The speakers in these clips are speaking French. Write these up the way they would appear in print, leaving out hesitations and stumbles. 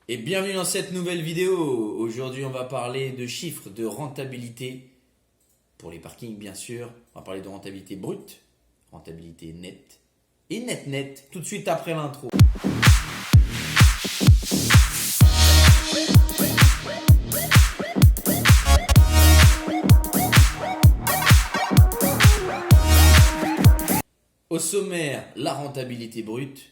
Et bienvenue dans cette nouvelle vidéo. Aujourd'hui, on va parler de chiffres, de rentabilité pour les parkings, bien sûr. On va parler de rentabilité brute, rentabilité nette et net tout de suite après l'intro. Au sommaire, la rentabilité brute.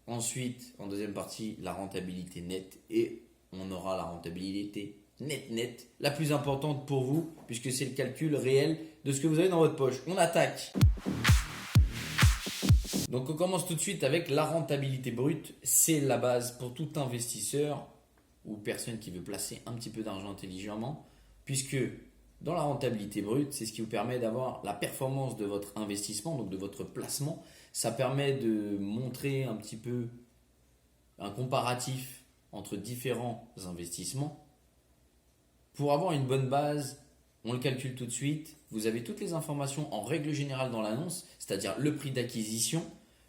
Ensuite, en deuxième partie, la rentabilité nette. Et on aura la rentabilité net, la plus importante pour vous, puisque c'est le calcul réel de ce que vous avez dans votre poche. On attaque. Donc on commence tout de suite avec la rentabilité brute. C'est la base pour tout investisseur ou personne qui veut placer un petit peu d'argent intelligemment, puisque dans la rentabilité brute, c'est ce qui vous permet d'avoir la performance de votre investissement, donc de votre placement. Ça permet de montrer un petit peu un comparatif entre différents investissements. Pour avoir une bonne base, on le calcule tout de suite. Vous avez toutes les informations en règle générale dans l'annonce, c'est-à-dire le prix d'acquisition,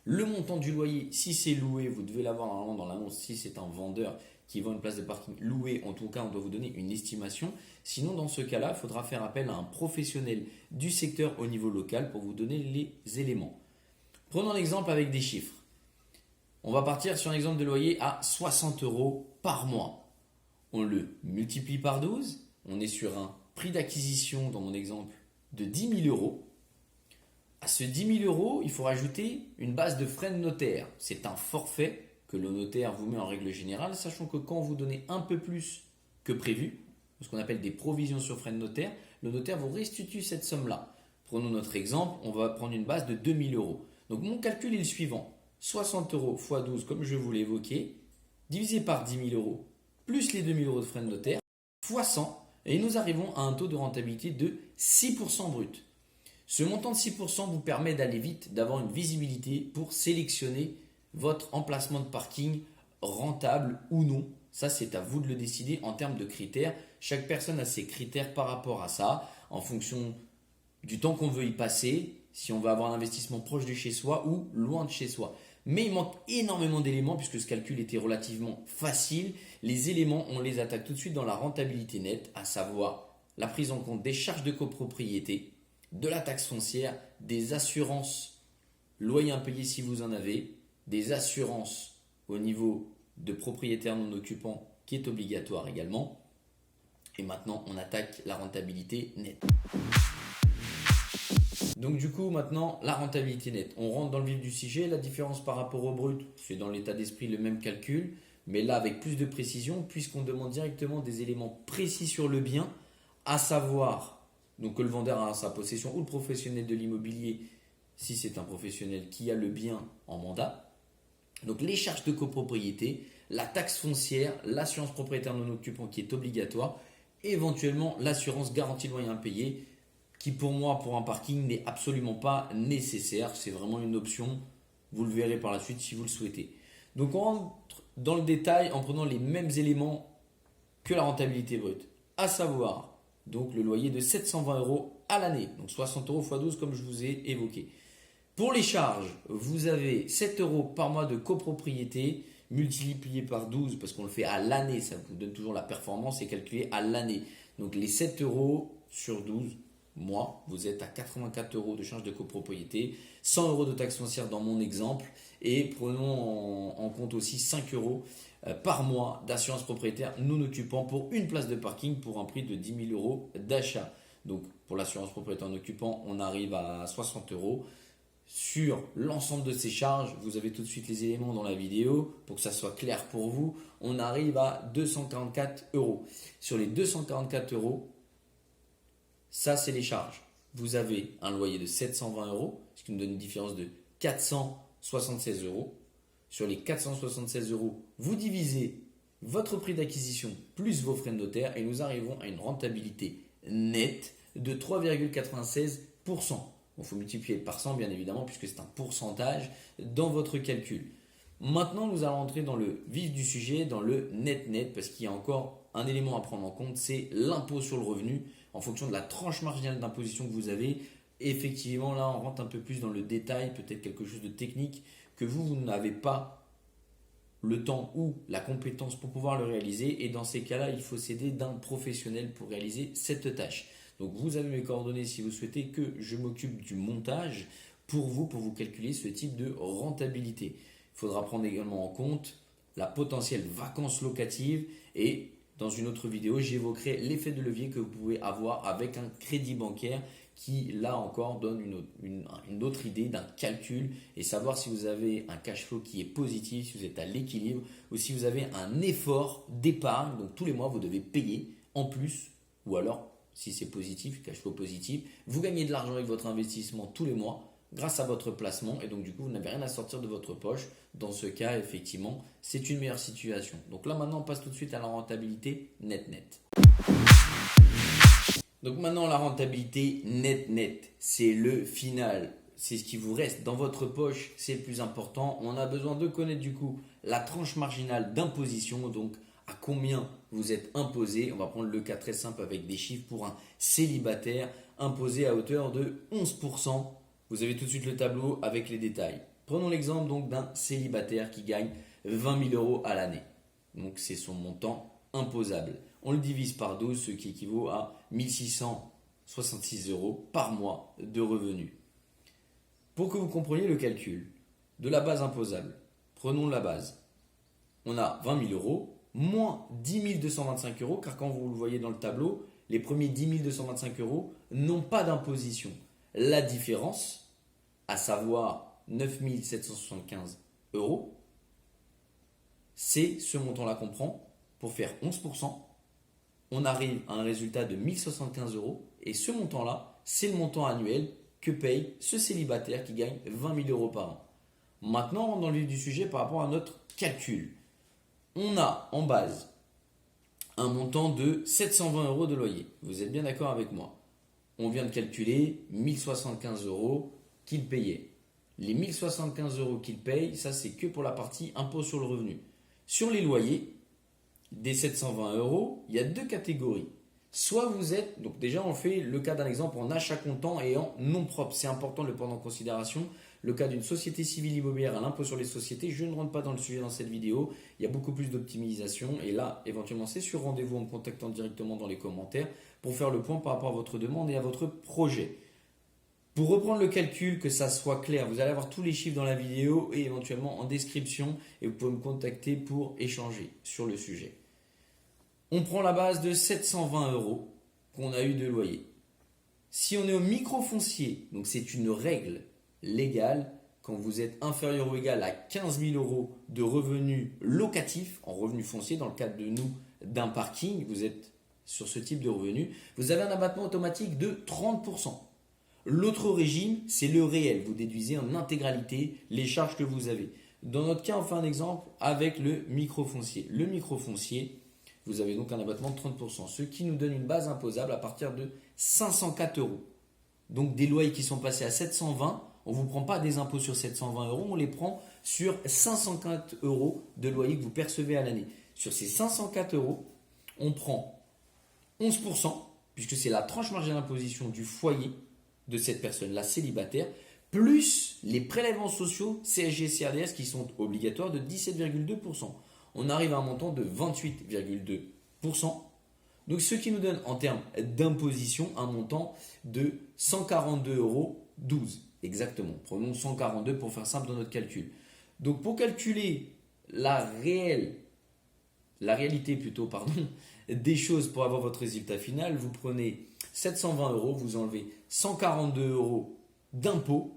le montant du loyer. Si c'est loué, vous devez l'avoir normalement dans l'annonce. Si c'est un vendeur qui vend une place de parking louée, en tout cas, on doit vous donner une estimation. Sinon, dans ce cas-là, il faudra faire appel à un professionnel du secteur au niveau local pour vous donner les éléments. Prenons l'exemple avec des chiffres. On va partir sur un exemple de loyer à 60 euros par mois. On le multiplie par 12. On est sur un prix d'acquisition, dans mon exemple, de 10 000 euros. À ce 10 000 euros, il faut rajouter une base de frais de notaire. C'est un forfait que le notaire vous met en règle générale, sachant que quand vous donnez un peu plus que prévu, ce qu'on appelle des provisions sur frais de notaire, le notaire vous restitue cette somme-là. Prenons notre exemple, on va prendre une base de 2 000 euros. Donc mon calcul est le suivant. 60 euros x 12, comme je vous l'ai évoqué, divisé par 10 000 euros, plus les 2 000 euros de frais de notaire, fois 100, et nous arrivons à un taux de rentabilité de 6% brut. Ce montant de 6% vous permet d'aller vite, d'avoir une visibilité pour sélectionner votre emplacement de parking rentable ou non. Ça, c'est à vous de le décider en termes de critères. Chaque personne a ses critères par rapport à ça, en fonction du temps qu'on veut y passer, si on veut avoir un investissement proche de chez soi ou loin de chez soi. Mais il manque énormément d'éléments puisque ce calcul était relativement facile. Les éléments, on les attaque tout de suite dans la rentabilité nette, à savoir la prise en compte des charges de copropriété, de la taxe foncière, des assurances loyers impayés si vous en avez, des assurances au niveau de propriétaire non occupant qui est obligatoire également. Et maintenant, on attaque la rentabilité nette. Donc du coup, maintenant, la rentabilité nette. On rentre dans le vif du sujet. La différence par rapport au brut, c'est dans l'état d'esprit le même calcul, mais là avec plus de précision, puisqu'on demande directement des éléments précis sur le bien, à savoir donc que le vendeur a à sa possession ou le professionnel de l'immobilier, si c'est un professionnel qui a le bien en mandat. Donc les charges de copropriété, la taxe foncière, l'assurance propriétaire non occupant qui est obligatoire, et éventuellement l'assurance garantie loyer impayé, qui pour moi, pour un parking, n'est absolument pas nécessaire. C'est vraiment une option. Vous le verrez par la suite si vous le souhaitez. Donc on rentre dans le détail en prenant les mêmes éléments que la rentabilité brute. À savoir, donc le loyer de 720 euros à l'année. Donc 60 euros x 12 comme je vous ai évoqué. Pour les charges, vous avez 7 euros par mois de copropriété multiplié par 12 parce qu'on le fait à l'année. Ça vous donne toujours la performance et calculé à l'année. Donc les 7 euros sur 12 mois, vous êtes à 84 euros de charges de copropriété, 100 euros de taxe foncière dans mon exemple, et prenons en compte aussi 5 euros par mois d'assurance propriétaire non occupant pour une place de parking pour un prix de 10 000 euros d'achat. Donc pour l'assurance propriétaire non occupant, on arrive à 60 euros. Sur l'ensemble de ces charges, vous avez tout de suite les éléments dans la vidéo pour que ça soit clair pour vous. On arrive à 244 euros. Sur les 244 euros, ça, c'est les charges. Vous avez un loyer de 720 euros, ce qui nous donne une différence de 476 euros. Sur les 476 euros, vous divisez votre prix d'acquisition plus vos frais de notaire et nous arrivons à une rentabilité nette de 3,96%. Il faut multiplier par 100 bien évidemment puisque c'est un pourcentage dans votre calcul. Maintenant, nous allons entrer dans le vif du sujet, dans le net parce qu'il y a encore un élément à prendre en compte, c'est l'impôt sur le revenu en fonction de la tranche marginale d'imposition que vous avez. Effectivement, là, on rentre un peu plus dans le détail, peut-être quelque chose de technique que vous n'avez pas le temps ou la compétence pour pouvoir le réaliser. Et dans ces cas-là, il faut s'aider d'un professionnel pour réaliser cette tâche. Donc vous avez mes coordonnées si vous souhaitez que je m'occupe du montage pour vous calculer ce type de rentabilité. Il faudra prendre également en compte la potentielle vacance locative et dans une autre vidéo, j'évoquerai l'effet de levier que vous pouvez avoir avec un crédit bancaire qui, là encore, donne une autre idée d'un calcul et savoir si vous avez un cash flow qui est positif, si vous êtes à l'équilibre ou si vous avez un effort d'épargne. Donc tous les mois, vous devez payer en plus ou alors, si c'est positif, cash flow positif, vous gagnez de l'argent avec votre investissement tous les mois grâce à votre placement et donc du coup vous n'avez rien à sortir de votre poche. Dans ce cas, effectivement, c'est une meilleure situation. Donc là maintenant on passe tout de suite à la rentabilité net. Donc maintenant la rentabilité net, c'est le final. C'est ce qui vous reste dans votre poche, c'est le plus important. On a besoin de connaître du coup la tranche marginale d'imposition, donc à combien vous êtes imposé. On va prendre le cas très simple avec des chiffres pour un célibataire imposé à hauteur de 11%. Vous avez tout de suite le tableau avec les détails. Prenons l'exemple donc d'un célibataire qui gagne 20 000 euros à l'année. Donc c'est son montant imposable. On le divise par 12, ce qui équivaut à 1666 euros par mois de revenus. Pour que vous compreniez le calcul de la base imposable, prenons la base. On a 20 000 euros moins 10 225 euros, car quand vous le voyez dans le tableau, les premiers 10 225 euros n'ont pas d'imposition. La différence, à savoir 9 775 euros, c'est ce montant-là qu'on prend pour faire 11%. On arrive à un résultat de 1075 euros et ce montant-là, c'est le montant annuel que paye ce célibataire qui gagne 20 000 euros par an. Maintenant, dans le vif du sujet par rapport à notre calcul, on a en base un montant de 720 euros de loyer. Vous êtes bien d'accord avec moi? On vient de calculer 1075 euros qu'il payait. Les 1075 euros qu'il paye, ça c'est que pour la partie impôt sur le revenu. Sur les loyers, des 720 euros, il y a deux catégories. Soit vous êtes, donc déjà on fait le cas d'un exemple en achat comptant et en non propre. C'est important de le prendre en considération. Le cas d'une société civile immobilière à l'impôt sur les sociétés, je ne rentre pas dans le sujet dans cette vidéo. Il y a beaucoup plus d'optimisation et là, éventuellement, c'est sur rendez-vous en me contactant directement dans les commentaires pour faire le point par rapport à votre demande et à votre projet. Pour reprendre le calcul, que ça soit clair, vous allez avoir tous les chiffres dans la vidéo et éventuellement en description et vous pouvez me contacter pour échanger sur le sujet. On prend la base de 720 euros qu'on a eu de loyer. Si on est au microfoncier, donc c'est une règle légale, quand vous êtes inférieur ou égal à 15 000 euros de revenus locatifs, en revenus fonciers, dans le cadre de nous, d'un parking, vous êtes sur ce type de revenus, vous avez un abattement automatique de 30%. L'autre régime, c'est le réel. Vous déduisez en intégralité les charges que vous avez. Dans notre cas, on fait un exemple avec le microfoncier. Le microfoncier, vous avez donc un abattement de 30%, ce qui nous donne une base imposable à partir de 504 euros. Donc des loyers qui sont passés à 720, on ne vous prend pas des impôts sur 720 euros, on les prend sur 504 euros de loyer que vous percevez à l'année. Sur ces 504 euros, on prend 11%, puisque c'est la tranche marginale d'imposition du foyer de cette personne-là célibataire, plus les prélèvements sociaux CSG et CRDS qui sont obligatoires de 17,2%. On arrive à un montant de 28,2%. Donc ce qui nous donne en termes d'imposition un montant de 142,12 euros. Exactement. Prenons 142 pour faire simple dans notre calcul. Donc pour calculer la réalité des choses pour avoir votre résultat final, vous prenez 720 euros, vous enlevez 142 euros d'impôts,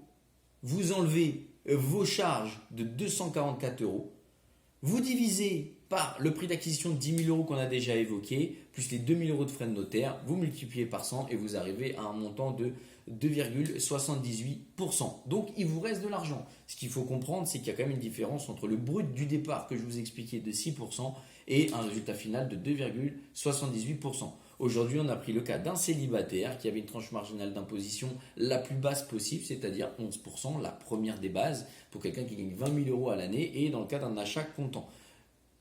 vous enlevez vos charges de 244 euros, vous divisez par le prix d'acquisition de 10 000 euros qu'on a déjà évoqué, plus les 2 000 euros de frais de notaire, vous multipliez par 100 et vous arrivez à un montant de 2,78%. Donc il vous reste de l'argent. Ce qu'il faut comprendre, c'est qu'il y a quand même une différence entre le brut du départ que je vous expliquais de 6% et un résultat final de 2,78%. Aujourd'hui, on a pris le cas d'un célibataire qui avait une tranche marginale d'imposition la plus basse possible, c'est-à-dire 11%, la première des bases, pour quelqu'un qui gagne 20 000 euros à l'année et dans le cas d'un achat comptant.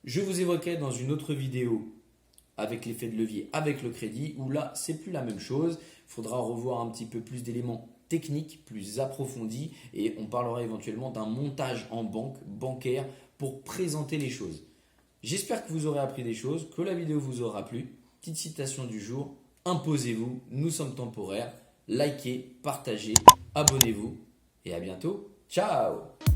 Je vous évoquais dans une autre vidéo avec l'effet de levier, avec le crédit, où là, c'est plus la même chose. Il faudra revoir un petit peu plus d'éléments technique, plus approfondie et on parlera éventuellement d'un montage en bancaire pour présenter les choses. J'espère que vous aurez appris des choses, que la vidéo vous aura plu. Petite citation du jour, imposez-vous, nous sommes temporaires. Likez, partagez, abonnez-vous et à bientôt. Ciao!